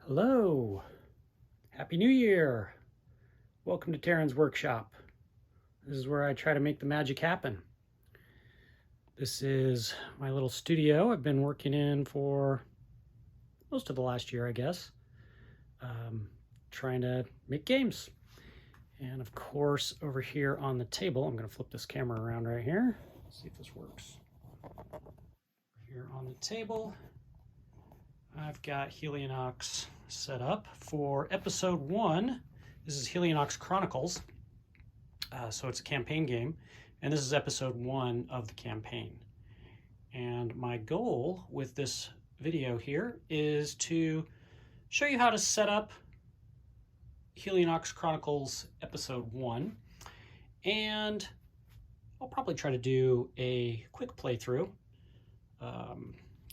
Hello, Happy New Year. Welcome to Taryn's Workshop. This is where I try to make the magic happen. This is my little studio I've been working in for most of the last year, I guess, trying to make games. And of course, over here on the table, I'm going to flip this camera around right here. See if this works. Here on the table, I've got Helionox set up for episode 1. This is Helionox Chronicles, so it's a campaign game, and this is episode 1 of the campaign. And my goal with this video here is to show you how to set up Helionox Chronicles episode 1, and I'll probably try to do a quick playthrough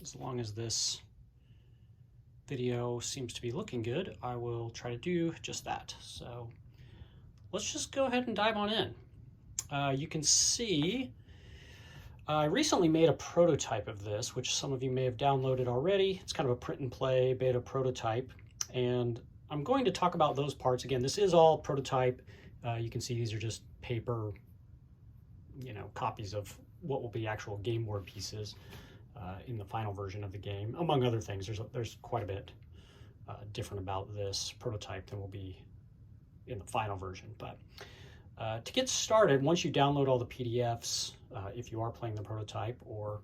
as long as this video seems to be looking good. I will try to do just that. So let's just go ahead and dive on in. You can see I recently made a prototype of this, which some of you may have downloaded already. It's kind of a print and play beta prototype, and I'm going to talk about those parts. Again, this is all prototype. You can see these are just paper, copies of what will be actual game board pieces in the final version of the game. Among other things, there's quite a bit different about this prototype than will be in the final version. But to get started, once you download all the PDFs, if you are playing the prototype, or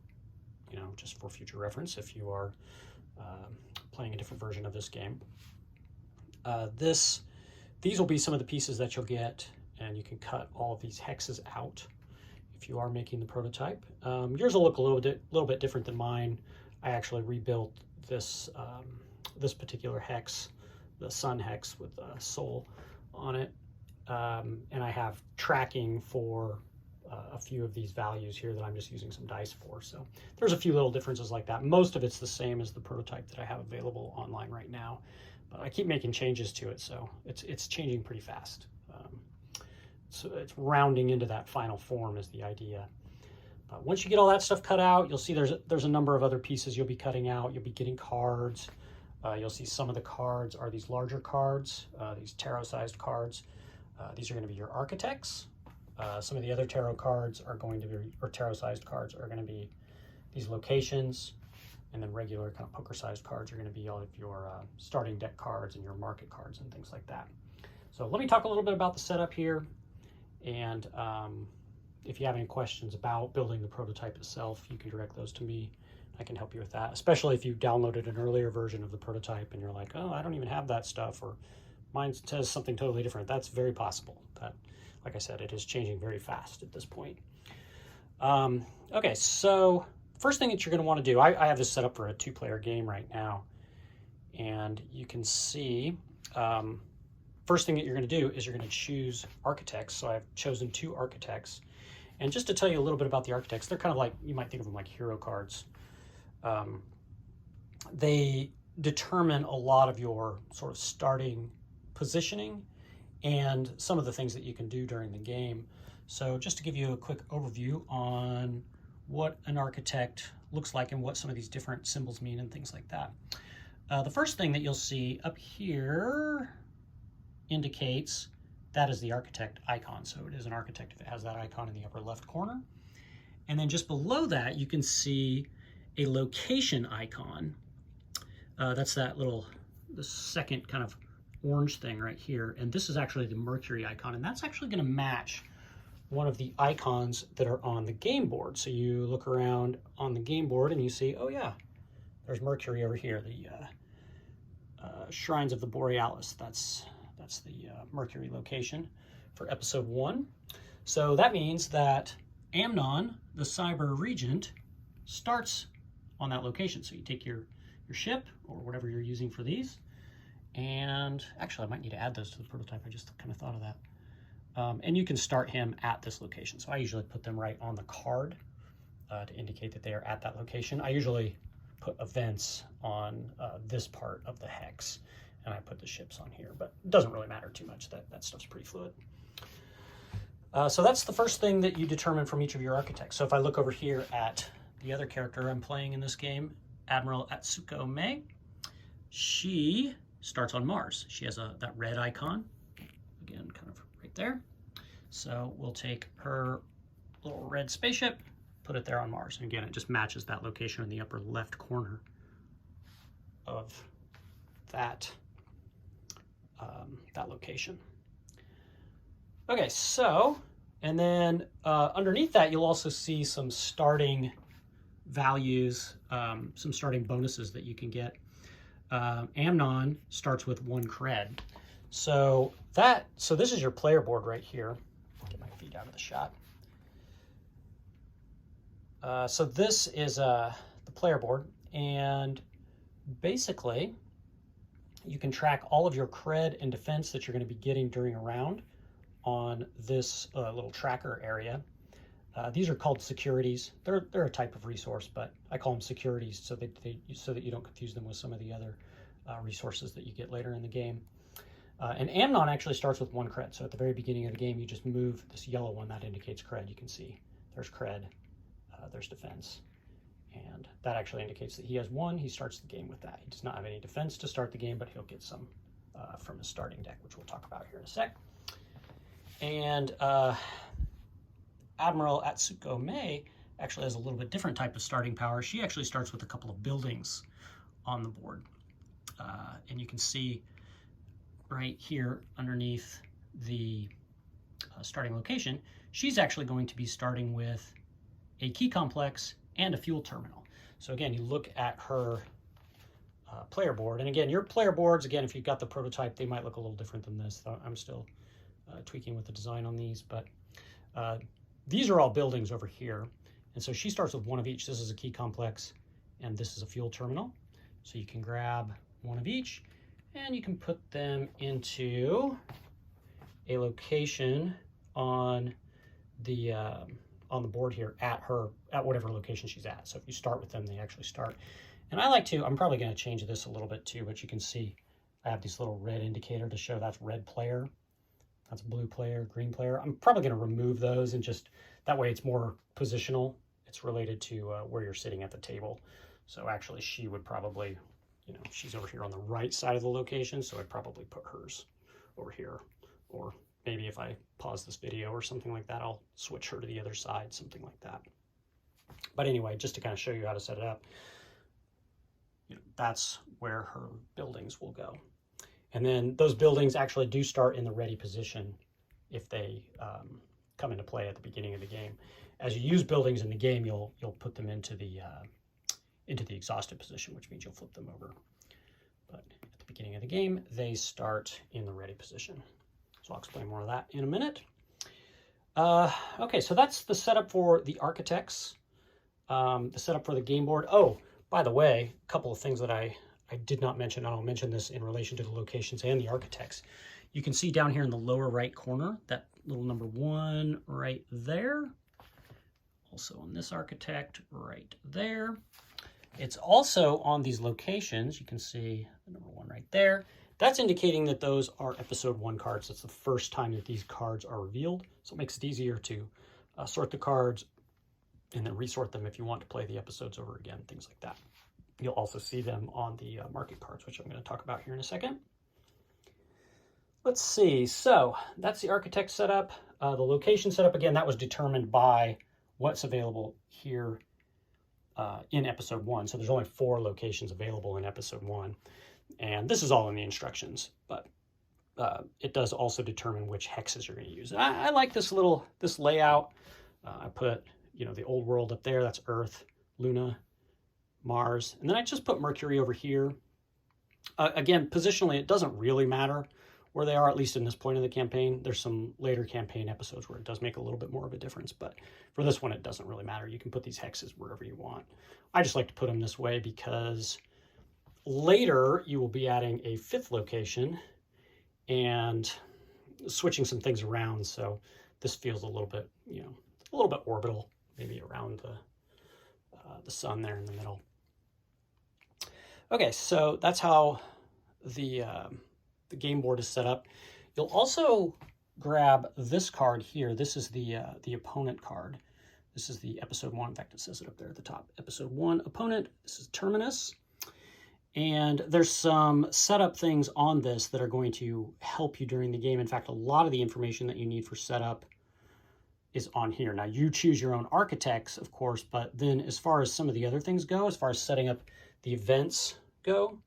just for future reference, if you are playing a different version of this game, these will be some of the pieces that you'll get, and you can cut all of these hexes out if you are making the prototype. Yours will look a little bit different than mine. I actually rebuilt this this particular hex, the sun hex with a soul on it, and I have tracking for a few of these values here that I'm just using some dice for. So there's a few little differences like that. Most of it's the same as the prototype that I have available online right now, but I keep making changes to it, so it's changing pretty fast. So it's rounding into that final form is the idea. But once you get all that stuff cut out, you'll see there's a number of other pieces you'll be cutting out. You'll be getting cards. You'll see some of the cards are these larger cards, these tarot-sized cards. These are going to be your architects. Some of the other tarot cards are going to be, or tarot-sized cards are going to be these locations, and then regular kind of poker-sized cards are going to be all of your starting deck cards and your market cards and things like that. So let me talk a little bit about the setup here. And if you have any questions about building the prototype itself, you can direct those to me. I can help you with that, especially if you've downloaded an earlier version of the prototype and you're like, oh, I don't even have that stuff, or mine says something totally different. That's very possible. That, like I said, it is changing very fast at this point. Okay, so first thing that you're going to want to do, I have this set up for a 2-player game right now, and you can see first thing that you're going to do is you're going to choose architects. So I've chosen 2 architects. And just to tell you a little bit about the architects, they're kind of like, you might think of them like hero cards. They determine a lot of your sort of starting positioning and some of the things that you can do during the game. So just to give you a quick overview on what an architect looks like and what some of these different symbols mean and things like that. The first thing that you'll see up here indicates that is the architect icon. So it is an architect if it has that icon in the upper left corner. And then just below that, you can see a location icon. That's that the second kind of orange thing right here. And this is actually the Mercury icon. And that's actually going to match one of the icons that are on the game board. So you look around on the game board and you see, oh yeah, there's Mercury over here, the Shrines of the Borealis. That's the Mercury location for episode 1. So that means that Amnon, the Cyber Regent, starts on that location. So you take your ship or whatever you're using for these, and actually I might need to add those to the prototype. I just kind of thought of that. And you can start him at this location. So I usually put them right on the card to indicate that they are at that location. I usually put events on this part of the hex, and I put the ships on here, but it doesn't really matter too much. That stuff's pretty fluid. So that's the first thing that you determine from each of your architects. So if I look over here at the other character I'm playing in this game, Admiral Atsuko, she starts on Mars. She has that red icon, again, kind of right there. So we'll take her little red spaceship, put it there on Mars. And again, it just matches that location in the upper left corner of that, that location. Okay, so, and then underneath that, you'll also see some starting values, some starting bonuses that you can get. Amnon starts with 1 cred. So this is your player board right here. Get my feet out of the shot. So this is the player board, and basically you can track all of your cred and defense that you're going to be getting during a round on this little tracker area. These are called securities. They're a type of resource, but I call them securities so that you don't confuse them with some of the other resources that you get later in the game. And Amnon actually starts with 1 cred. So at the very beginning of the game, you just move this yellow one that indicates cred. You can see there's cred, there's defense, and that actually indicates that he has 1. He starts the game with that. He does not have any defense to start the game, but he'll get some from his starting deck, which we'll talk about here in a sec. And Admiral Atsuko May actually has a little bit different type of starting power. She actually starts with a couple of buildings on the board. And you can see right here underneath the starting location, she's actually going to be starting with a key complex and a fuel terminal. So again, you look at her player board, and again, your player boards, again, if you've got the prototype, they might look a little different than this. I'm still tweaking with the design on these, but these are all buildings over here. And so she starts with 1 of each. This is a key complex, and this is a fuel terminal. So you can grab 1 of each, and you can put them into a location on the board here at whatever location she's at. So if you start with them, they actually start. And I like to, I'm probably going to change this a little bit too, but you can see I have this little red indicator to show that's red player, that's blue player, green player. I'm probably going to remove those, and just that way it's more positional. It's related to where you're sitting at the table. So actually she would probably, you know, she's over here on the right side of the location, so I'd probably put hers over here. Or maybe if I pause this video or something like that, I'll switch her to the other side, something like that. But anyway, just to kind of show you how to set it up, you know, that's where her buildings will go. And then those buildings actually do start in the ready position if they come into play at the beginning of the game. As you use buildings in the game, you'll put them into the exhausted position, which means you'll flip them over. But at the beginning of the game, they start in the ready position. So I'll explain more of that in a minute. Okay, so that's the setup for the architects, the setup for the game board. Oh, by the way, a couple of things that I did not mention, and I'll mention this in relation to the locations and the architects. You can see down here in the lower right corner, that little number 1 right there. Also on this architect right there. It's also on these locations. You can see the number 1 right there. That's indicating that those are episode 1 cards. That's the first time that these cards are revealed. So it makes it easier to sort the cards and then resort them if you want to play the episodes over again, things like that. You'll also see them on the market cards, which I'm going to talk about here in a second. Let's see. So that's the architect setup. The location setup, again, that was determined by what's available here in episode 1. So there's only 4 locations available in episode 1. And this is all in the instructions, but it does also determine which hexes you're going to use. I like this layout. I put, you know, the old world up there. That's Earth, Luna, Mars. And then I just put Mercury over here. Again, positionally, it doesn't really matter where they are, at least in this point of the campaign. There's some later campaign episodes where it does make a little bit more of a difference, but for this one, it doesn't really matter. You can put these hexes wherever you want. I just like to put them this way because later you will be adding a 5th location and switching some things around. So this feels a little bit, you know, a little bit orbital, maybe around the sun there in the middle. Okay, so that's how the game board is set up. You'll also grab this card here. This is the opponent card. This is the episode 1. In fact, it says it up there at the top. Episode 1 opponent. This is Terminus. And there's some setup things on this that are going to help you during the game. In fact, a lot of the information that you need for setup is on here. Now, you choose your own architects, of course, but then as far as some of the other things go, as far as setting up the events go,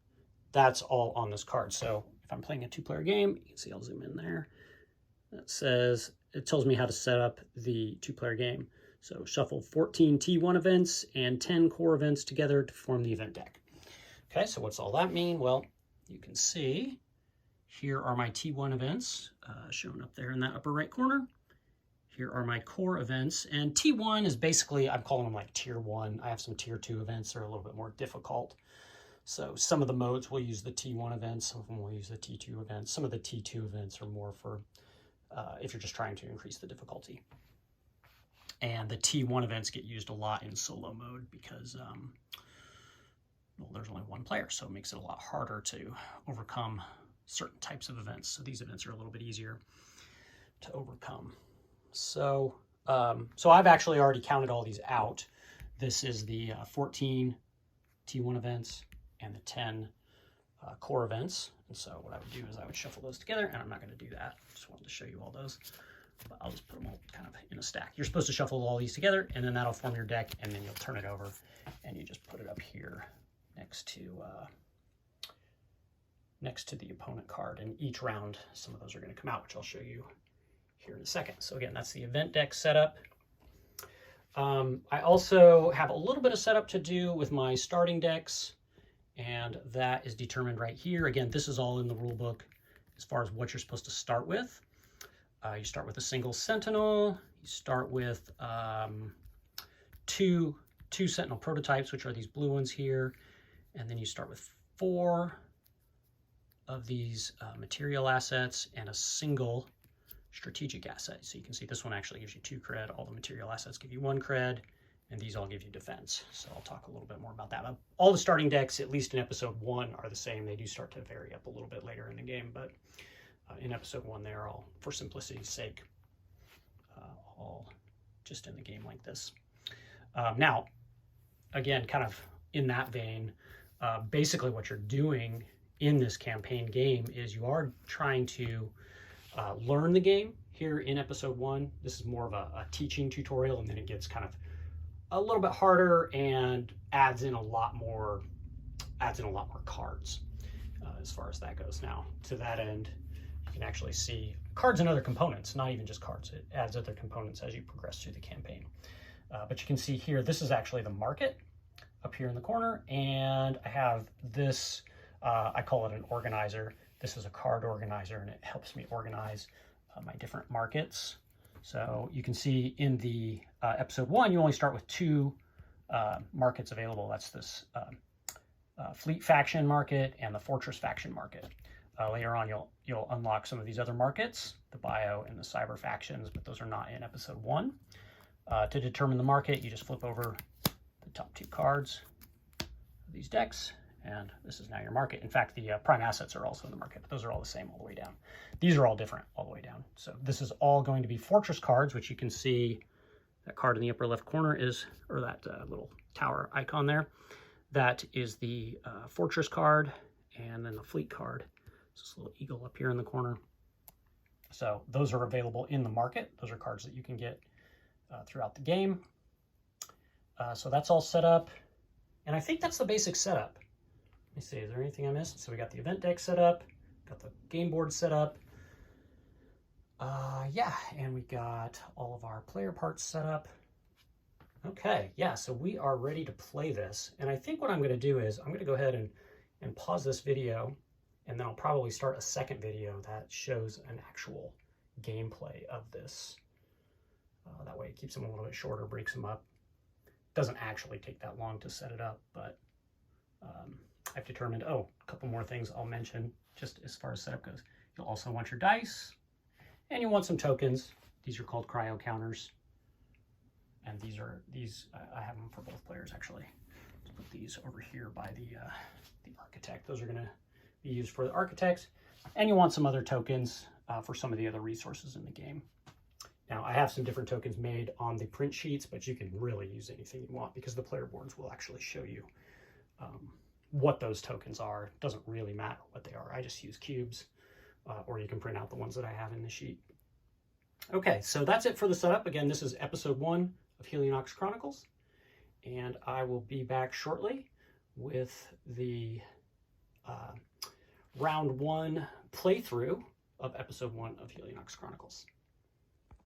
that's all on this card. So if I'm playing a 2-player game, you can see I'll zoom in there. It tells me how to set up the 2-player game. So shuffle 14 T1 events and 10 core events together to form the event deck. Okay, so what's all that mean? Well, you can see here are my T1 events shown up there in that upper right corner. Here are my core events, and T1 is basically, I'm calling them like tier 1. I have some tier 2 events that are a little bit more difficult. So some of the modes will use the T1 events, some of them will use the T2 events. Some of the T2 events are more for if you're just trying to increase the difficulty. And the T1 events get used a lot in solo mode because well, there's only one player, so it makes it a lot harder to overcome certain types of events. So these events are a little bit easier to overcome. So, so I've actually already counted all these out. This is the 14 T1 events and the 10 core events. And so what I would do is I would shuffle those together, and I'm not going to do that. I just wanted to show you all those, but I'll just put them all kind of in a stack. You're supposed to shuffle all these together, and then that'll form your deck, and then you'll turn it over, and you just put it up here next to the opponent card. And each round, some of those are going to come out, which I'll show you here in a second. So again, that's the event deck setup. I also have a little bit of setup to do with my starting decks, and that is determined right here. Again, this is all in the rule book as far as what you're supposed to start with. You start with a single Sentinel. You start with two Sentinel prototypes, which are these blue ones here, and then you start with 4 of these material assets and a single strategic asset. So you can see this one actually gives you 2 cred. All the material assets give you 1 cred, and these all give you defense. So I'll talk a little bit more about that. But all the starting decks, at least in episode 1, are the same. They do start to vary up a little bit later in the game, but in episode 1, they're all, for simplicity's sake, all just in the game like this. Now, again, kind of in that vein, basically what you're doing in this campaign game is you are trying to learn the game here in episode 1. This is more of a teaching tutorial, and then it gets kind of a little bit harder and adds in a lot more cards as far as that goes. Now, to that end, you can actually see cards and other components, not even just cards. It adds other components as you progress through the campaign. But you can see here, this is actually the market up here in the corner, and I have this, I call it an organizer. This is a card organizer, and it helps me organize my different markets. So you can see in the episode 1, you only start with 2 markets available. That's this fleet faction market and the fortress faction market. Later on, you'll unlock some of these other markets, the bio and the cyber factions, but those are not in episode 1. To determine the market, you just flip over the top 2 cards of these decks, and this is now your market. In fact, the prime assets are also in the market, but those are all the same all the way down. These are all different all the way down. So this is all going to be fortress cards, which you can see that card in the upper left corner is, or that little tower icon there, that is the fortress card, and then the fleet card. This little eagle up here in the corner. So those are available in the market. Those are cards that you can get throughout the game. So that's all set up. And I think that's the basic setup. Let me see, is there anything I missed? So we got the event deck set up, got the game board set up. Yeah, and we got all of our player parts set up. Okay, yeah, so we are ready to play this. And I think what I'm gonna do is I'm gonna go ahead and pause this video, and then I'll probably start a second video that shows an actual gameplay of this. That way it keeps them a little bit shorter, breaks them up. Doesn't actually take that long to set it up, but I've determined, a couple more things I'll mention just as far as setup goes. You'll also want your dice, and you want some tokens. These are called Cryo Counters. And these I have them for both players actually. Let's put these over here by the architect. Those are gonna be used for the architects. And you want some other tokens for some of the other resources in the game. Now, I have some different tokens made on the print sheets, but you can really use anything you want because the player boards will actually show you what those tokens are. It doesn't really matter what they are. I just use cubes, or you can print out the ones that I have in the sheet. Okay, so that's it for the setup. Again, this is episode 1 of Helionox Chronicles, and I will be back shortly with the round 1 playthrough of episode 1 of Helionox Chronicles.